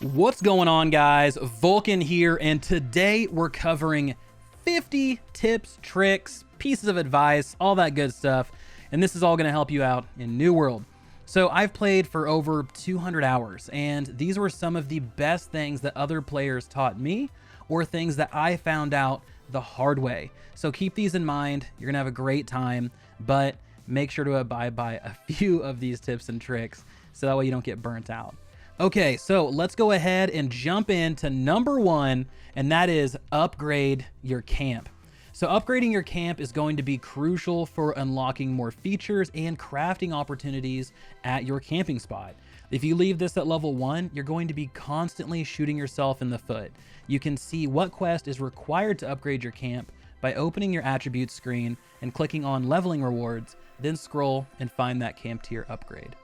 What's going on, guys? Vulkan here, and today we're covering 50 tips, tricks, pieces of advice, all that good stuff, and this is all going to help you out in New World. So I've played for over 200 hours, and these were some of the best things that other players taught me, or things that I found out the hard way. So keep these in mind. You're going to have a great time, but make sure to abide by a few of these tips and tricks so that way you don't get burnt out. Okay, so let's go ahead and jump into number one, and that is upgrade your camp. So upgrading your camp is going to be crucial for unlocking more features and crafting opportunities at your camping spot. If you leave this at level 1, you're going to be constantly shooting yourself in the foot. You can see what quest is required to upgrade your camp by opening your attributes screen and clicking on leveling rewards, then scroll and find that camp tier upgrade.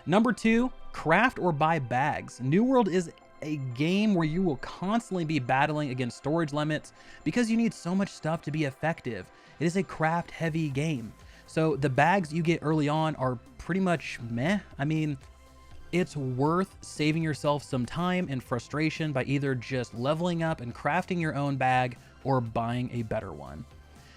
Number 2, craft or buy bags. New World is a game where you will constantly be battling against storage limits because you need so much stuff to be effective. It is a craft heavy game. So the bags you get early on are pretty much meh. I mean, it's worth saving yourself some time and frustration by either just leveling up and crafting your own bag or buying a better one.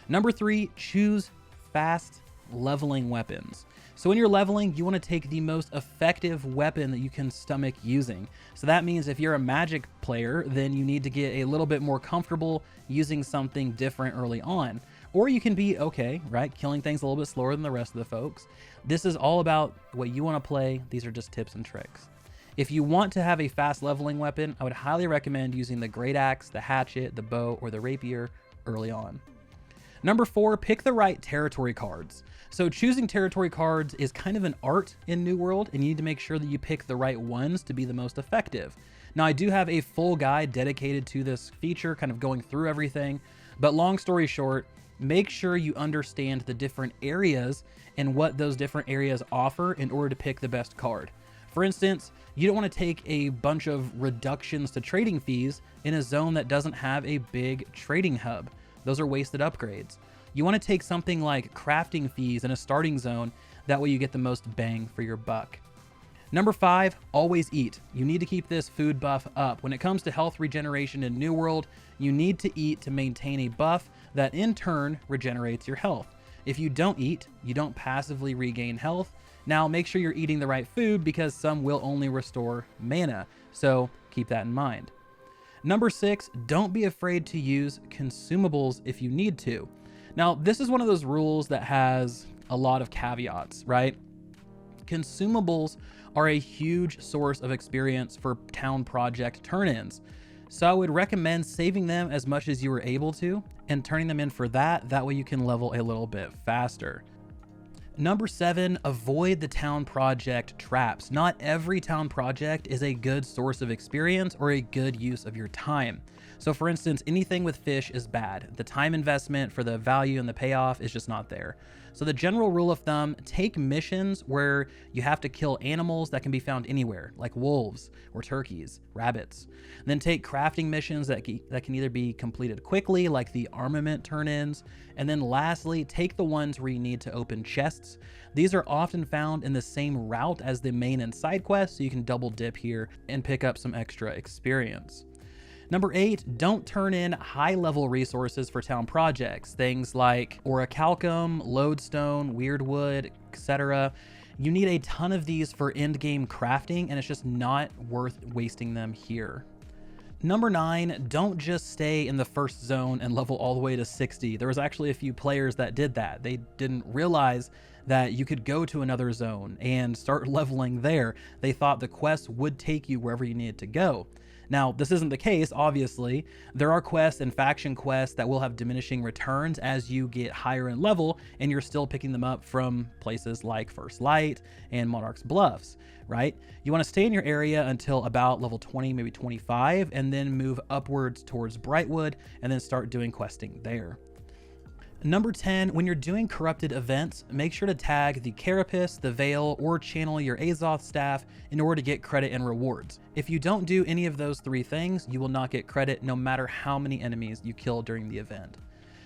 Number 3, choose fast leveling weapons. So when you're leveling, you want to take the most effective weapon that you can stomach using. So that means if you're a magic player, then you need to get a little bit more comfortable using something different early on. Or you can be okay, right? Killing things a little bit slower than the rest of the folks. This is all about what you want to play. These are just tips and tricks. If you want to have a fast leveling weapon, I would highly recommend using the great axe, the hatchet, the bow, or the rapier early on. Number 4, pick the right territory cards. So choosing territory cards is kind of an art in New World, and you need to make sure that you pick the right ones to be the most effective. Now, I do have a full guide dedicated to this feature, kind of going through everything, but long story short, make sure you understand the different areas and what those different areas offer in order to pick the best card. For instance, you don't want to take a bunch of reductions to trading fees in a zone that doesn't have a big trading hub. Those are wasted upgrades. You want to take something like crafting fees in a starting zone, that way you get the most bang for your buck. Number 5, always eat. You need to keep this food buff up. When it comes to health regeneration in New World, you need to eat to maintain a buff that in turn regenerates your health. If you don't eat, you don't passively regain health. Now make sure you're eating the right food because some will only restore mana, so keep that in mind. Number 6, don't be afraid to use consumables if you need to. Now, this is one of those rules that has a lot of caveats, right? Consumables are a huge source of experience for town project turn-ins. So I would recommend saving them as much as you were able to and turning them in for that. That way you can level a little bit faster. Number 7, avoid the town project traps. Not every town project is a good source of experience or a good use of your time. So for instance, anything with fish is bad. The time investment for the value and the payoff is just not there. So the general rule of thumb, take missions where you have to kill animals that can be found anywhere, like wolves or turkeys, rabbits. And then take crafting missions that can either be completed quickly, like the armament turn-ins. And then lastly, take the ones where you need to open chests. These are often found in the same route as the main and side quests, so you can double dip here and pick up some extra experience. Number 8, don't turn in high-level resources for town projects. Things like orichalcum, lodestone, weirdwood, etc. You need a ton of these for endgame crafting, and it's just not worth wasting them here. Number 9, don't just stay in the first zone and level all the way to 60. There was actually a few players that did that. They didn't realize that you could go to another zone and start leveling there. They thought the quest would take you wherever you needed to go. Now, this isn't the case, obviously. There are quests and faction quests that will have diminishing returns as you get higher in level, and you're still picking them up from places like First Light and Monarch's Bluffs, right? You want to stay in your area until about level 20, maybe 25, and then move upwards towards Brightwood, and then start doing questing there. Number 10, when you're doing corrupted events, make sure to tag the Carapace, the Veil, or channel your AZOTH staff in order to get credit and rewards. If you don't do any of those 3 things, you will not get credit no matter how many enemies you kill during the event.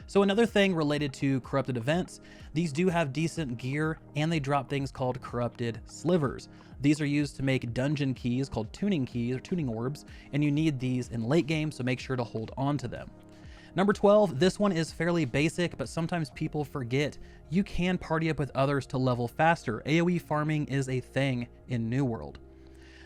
So another thing related to corrupted events, these do have decent gear and they drop things called corrupted slivers. These are used to make dungeon keys called tuning keys or tuning orbs, and you need these in late game, so make sure to hold on to them. Number 12, this one is fairly basic, but sometimes people forget you can party up with others to level faster. AoE farming is a thing in New World.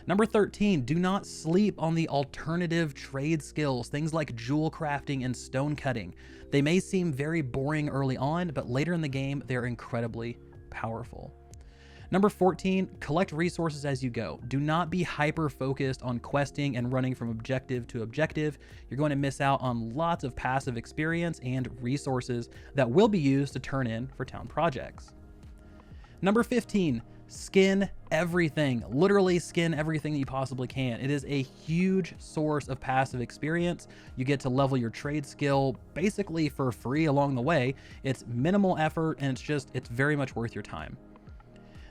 Number 13, do not sleep on the alternative trade skills, things like jewel crafting and stone cutting. They may seem very boring early on, but later in the game, they're incredibly powerful. Number 14, collect resources as you go. Do not be hyper focused on questing and running from objective to objective. You're going to miss out on lots of passive experience and resources that will be used to turn in for town projects. Number 15, skin everything. Literally skin everything that you possibly can. It is a huge source of passive experience. You get to level your trade skill basically for free along the way. It's minimal effort and it's very much worth your time.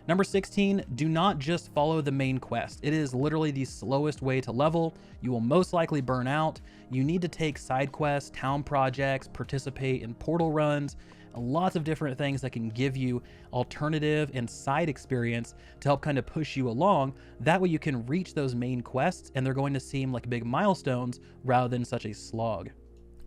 Number 16, do not just follow the main quest. It is literally the slowest way to level. You will most likely burn out. You need to take side quests, town projects, participate in portal runs, lots of different things that can give you alternative and side experience to help kind of push you along. That way you can reach those main quests and they're going to seem like big milestones rather than such a slog.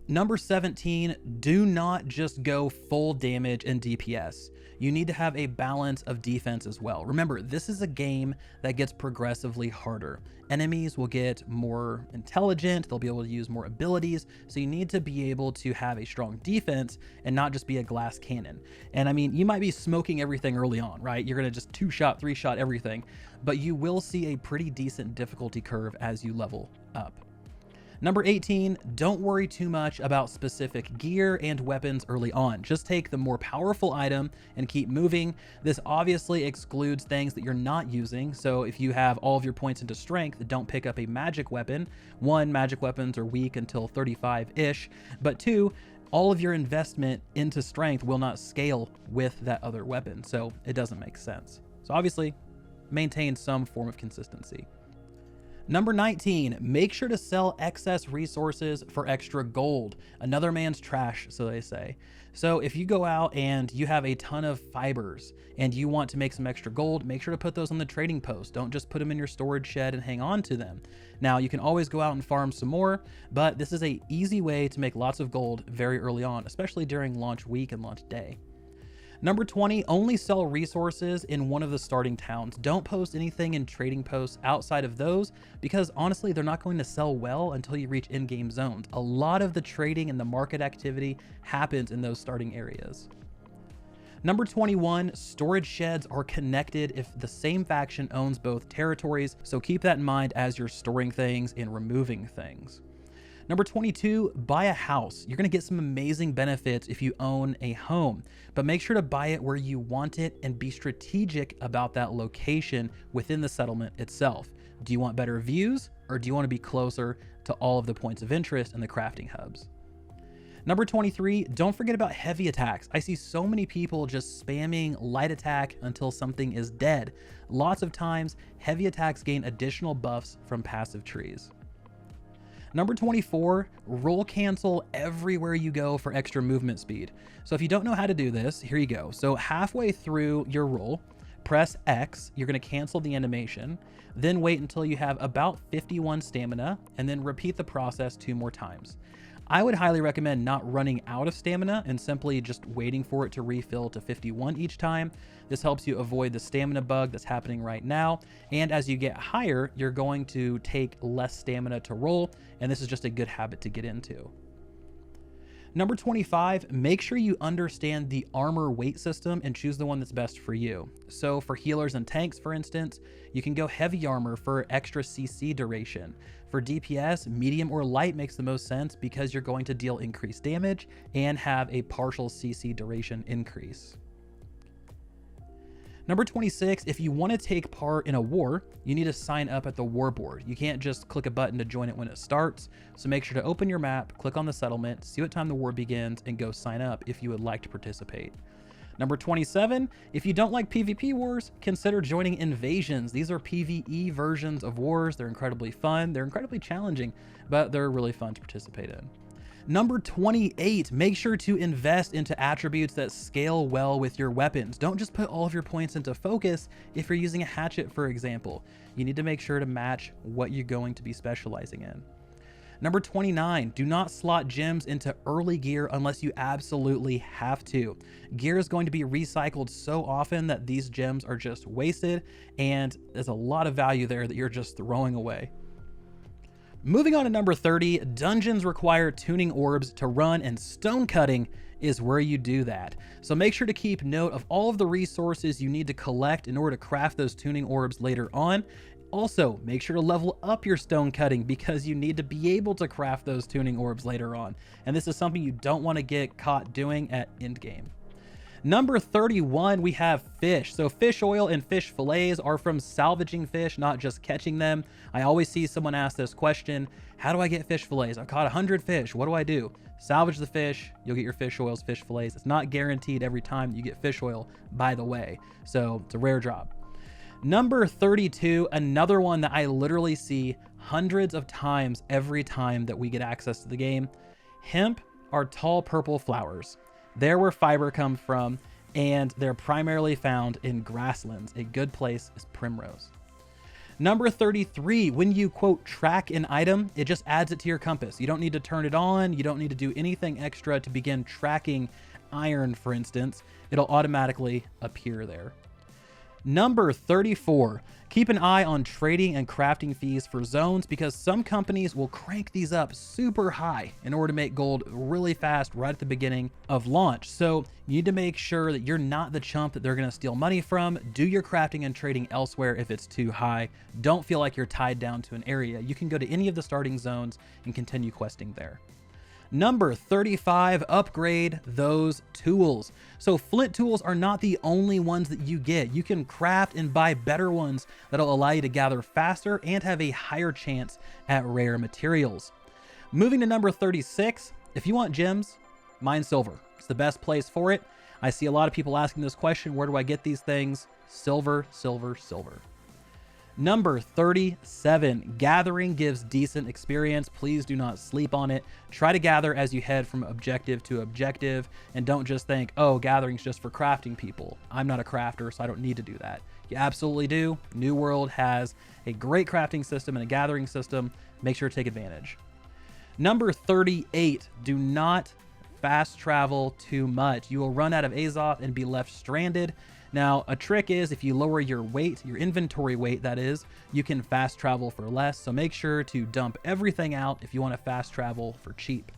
Number 17, do not just go full damage and DPS. You need to have a balance of defense as well. Remember, this is a game that gets progressively harder. Enemies will get more intelligent, they'll be able to use more abilities, so you need to be able to have a strong defense and not just be a glass cannon. And I mean, you might be smoking everything early on, right? You're gonna just 2-shot, 3-shot everything, but you will see a pretty decent difficulty curve as you level up. Number 18, don't worry too much about specific gear and weapons early on. Just take the more powerful item and keep moving. This obviously excludes things that you're not using. So if you have all of your points into strength, don't pick up a magic weapon. 1, magic weapons are weak until 35-ish, but 2, all of your investment into strength will not scale with that other weapon. So it doesn't make sense. So obviously maintain some form of consistency. Number 19, make sure to sell excess resources for extra gold. Another man's trash, so they say. So if you go out and you have a ton of fibers and you want to make some extra gold, make sure to put those on the trading post. Don't just put them in your storage shed and hang on to them. Now, you can always go out and farm some more, but this is an easy way to make lots of gold very early on, especially during launch week and launch day. Number 20, only sell resources in one of the starting towns. Don't post anything in trading posts outside of those because honestly, they're not going to sell well until you reach in-game zones. A lot of the trading and the market activity happens in those starting areas. Number 21, storage sheds are connected if the same faction owns both territories, so keep that in mind as you're storing things and removing things. Number 22, buy a house. You're gonna get some amazing benefits if you own a home, but make sure to buy it where you want it and be strategic about that location within the settlement itself. Do you want better views or do you want to be closer to all of the points of interest in the crafting hubs? Number 23, don't forget about heavy attacks. I see so many people just spamming light attack until something is dead. Lots of times, heavy attacks gain additional buffs from passive trees. Number 24, roll cancel everywhere you go for extra movement speed. So if you don't know how to do this, here you go. So halfway through your roll, press X, you're gonna cancel the animation, then wait until you have about 51 stamina, and then repeat the process 2 more times. I would highly recommend not running out of stamina and simply just waiting for it to refill to 51 each time. This helps you avoid the stamina bug that's happening right now. And as you get higher, you're going to take less stamina to roll, and this is just a good habit to get into. Number 25, make sure you understand the armor weight system and choose the one that's best for you. So for healers and tanks, for instance, you can go heavy armor for extra CC duration. For DPS, medium or light makes the most sense because you're going to deal increased damage and have a partial CC duration increase. Number 26, if you want to take part in a war, you need to sign up at the war board. You can't just click a button to join it when it starts. So make sure to open your map, click on the settlement, see what time the war begins, and go sign up if you would like to participate. Number 27, if you don't like PvP wars, consider joining invasions. These are PvE versions of wars. They're incredibly fun. They're incredibly challenging, but they're really fun to participate in. Number 28, make sure to invest into attributes that scale well with your weapons. Don't just put all of your points into focus if you're using a hatchet, for example. You need to make sure to match what you're going to be specializing in. Number 29, do not slot gems into early gear unless you absolutely have to. Gear is going to be recycled so often that these gems are just wasted, and there's a lot of value there that you're just throwing away. Moving on to number 30, dungeons require tuning orbs to run, and stone cutting is where you do that. So make sure to keep note of all of the resources you need to collect in order to craft those tuning orbs later on. Also, make sure to level up your stone cutting because you need to be able to craft those tuning orbs later on. And this is something you don't want to get caught doing at endgame. Number 31, we have fish. So fish oil and fish fillets are from salvaging fish, not just catching them. I always see someone ask this question: how do I get fish fillets? I've caught 100 fish. What do I do? Salvage the fish, you'll get your fish oils, fish fillets. It's not guaranteed every time you get fish oil, by the way. So it's a rare job. Number 32, another one that I literally see hundreds of times every time that we get access to the game. Hemp are tall purple flowers. They're where fiber comes from, and they're primarily found in grasslands. A good place is Primrose. Number 33, when you quote track an item, it just adds it to your compass. You don't need to turn it on. You don't need to do anything extra to begin tracking iron, for instance. It'll automatically appear there. Number 34, keep an eye on trading and crafting fees for zones because some companies will crank these up super high in order to make gold really fast right at the beginning of launch. So you need to make sure that you're not the chump that they're going to steal money from. Do your crafting and trading elsewhere if it's too high. Don't feel like you're tied down to an area. You can go to any of the starting zones and continue questing there. Number 35, upgrade those tools. So flint tools are not the only ones that you get. You can craft and buy better ones that'll allow you to gather faster and have a higher chance at rare materials. Moving to number 36, if you want gems, mine silver. It's the best place for it. I see a lot of people asking this question: where do I get these things? Silver, silver, silver. Number 37, gathering gives decent experience. Please do not sleep on it. Try to gather as you head from objective to objective, and don't just think, oh, gathering's just for crafting people. I'm not a crafter, so I don't need to do that. You absolutely do. New World has a great crafting system and a gathering system. Make sure to take advantage. Number 38, do not fast travel too much. You will run out of AZOTH and be left stranded. Now, a trick is if you lower your weight, your inventory weight that is, you can fast travel for less. So make sure to dump everything out if you want to fast travel for cheap.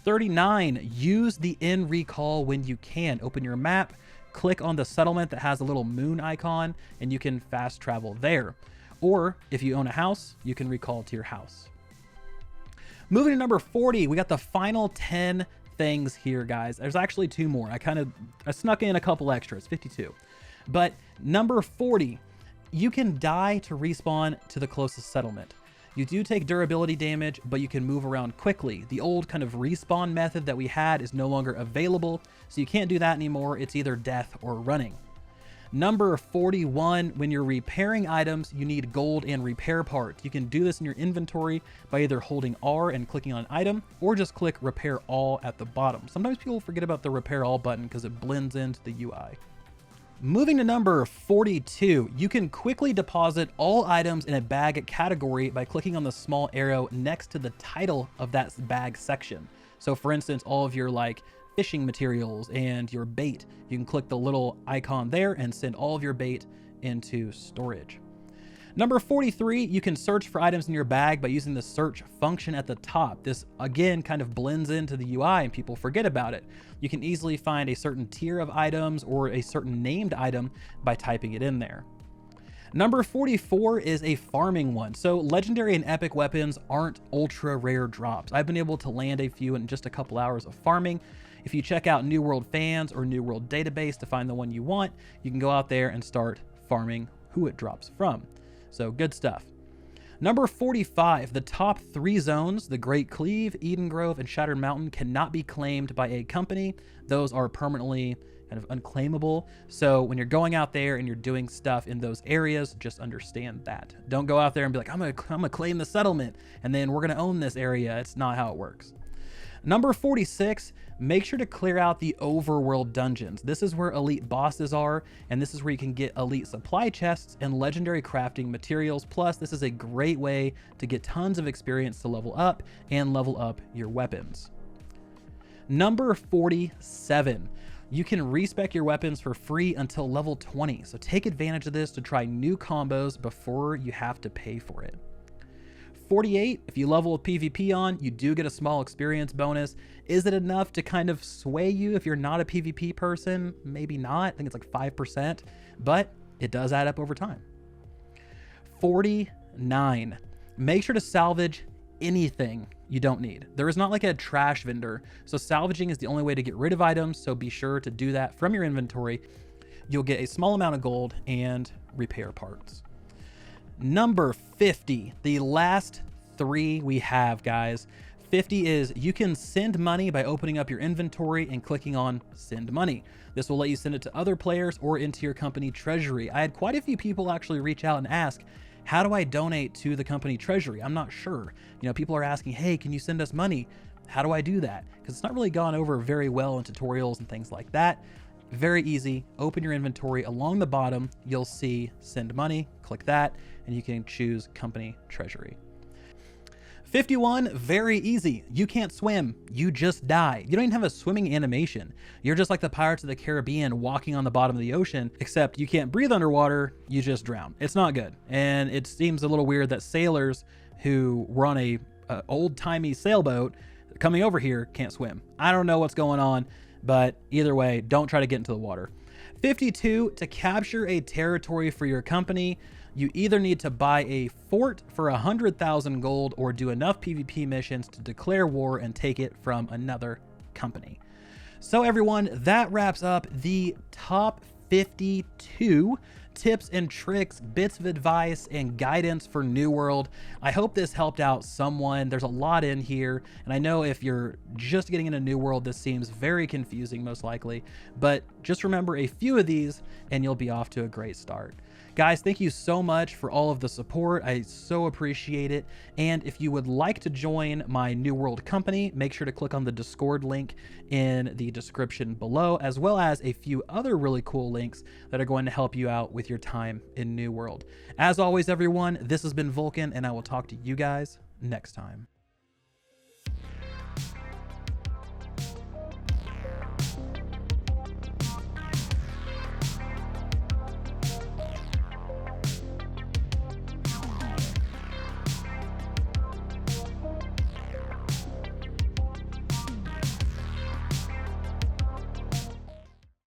39, use the in recall when you can. Open your map, click on the settlement that has a little moon icon, and you can fast travel there. Or if you own a house, you can recall to your house. Moving to number 40, we got the final 10 things here, guys. There's actually 2 more. I snuck in a couple extras, 52. But number 40, you can die to respawn to the closest settlement. You do take durability damage, but you can move around quickly. The old kind of respawn method that we had is no longer available, so you can't do that anymore. It's either death or running. Number 41, when you're repairing items, you need gold and repair parts. You can do this in your inventory by either holding R and clicking on an item, or just click repair all at the bottom. Sometimes people forget about the repair all button because it blends into the UI. Moving to number 42, you can quickly deposit all items in a bag category by clicking on the small arrow next to the title of that bag section. So for instance, all of your fishing materials and your bait, you can click the little icon there and send all of your bait into storage. Number 43, you can search for items in your bag by using the search function at the top. This again kind of blends into the UI and people forget about it. You can easily find a certain tier of items or a certain named item by typing it in there. Number 44 is a farming one. So legendary and epic weapons aren't ultra rare drops. I've been able to land a few in just a couple hours of farming. If you check out New World Fans or New World Database to find the one you want, you can go out there and start farming who it drops from. So good stuff. Number 45, the top 3 zones, the Great Cleave, Eden Grove, and Shattered Mountain, cannot be claimed by a company. Those are permanently kind of unclaimable. So when you're going out there and you're doing stuff in those areas, just understand that. Don't go out there and be like, I'm gonna claim the settlement and then we're gonna own this area. It's not how it works. Number 46, make sure to clear out the overworld dungeons. This is where elite bosses are, and this is where you can get elite supply chests and legendary crafting materials. Plus, this is a great way to get tons of experience to level up and level up your weapons. Number 47, you can respec your weapons for free until level 20. So take advantage of this to try new combos before you have to pay for it. 48, if you level with PvP on, you do get a small experience bonus. Is it enough to kind of sway you if you're not a PvP person? Maybe not. I think it's like 5%, but it does add up over time. 49, make sure to salvage anything you don't need. There is not like a trash vendor, so salvaging is the only way to get rid of items, so be sure to do that from your inventory. You'll get a small amount of gold and repair parts. Number 50, the last 3 we have, guys. 50 is you can send money by opening up your inventory and clicking on send money. This will let you send it to other players or into your company treasury. I had quite a few people actually reach out and ask, how do I donate to the company treasury? I'm not sure. You know, people are asking, hey, can you send us money? How do I do that? Because it's not really gone over very well in tutorials and things like that. Very easy. Open your inventory. Along the bottom, you'll see send money. Click that, and you can choose company treasury. 51, very easy. You can't swim. You just die. You don't even have a swimming animation. You're just like the Pirates of the Caribbean walking on the bottom of the ocean, except you can't breathe underwater. You just drown. It's not good. And it seems a little weird that sailors who were on a old-timey sailboat coming over here can't swim. I don't know what's going on, but either way, don't try to get into the water. 52, to capture a territory for your company, you either need to buy a fort for 100,000 gold or do enough PvP missions to declare war and take it from another company. So everyone, that wraps up the top 52 tips and tricks, bits of advice and guidance for New World. I hope this helped out someone. There's a lot in here, and I know if you're just getting into New World, this seems very confusing most likely, but just remember a few of these and you'll be off to a great start. Guys, thank you so much for all of the support. I so appreciate it. And if you would like to join my New World company, make sure to click on the Discord link in the description below, as well as a few other really cool links that are going to help you out with your time in New World. As always, everyone, this has been Vulkan, and I will talk to you guys next time.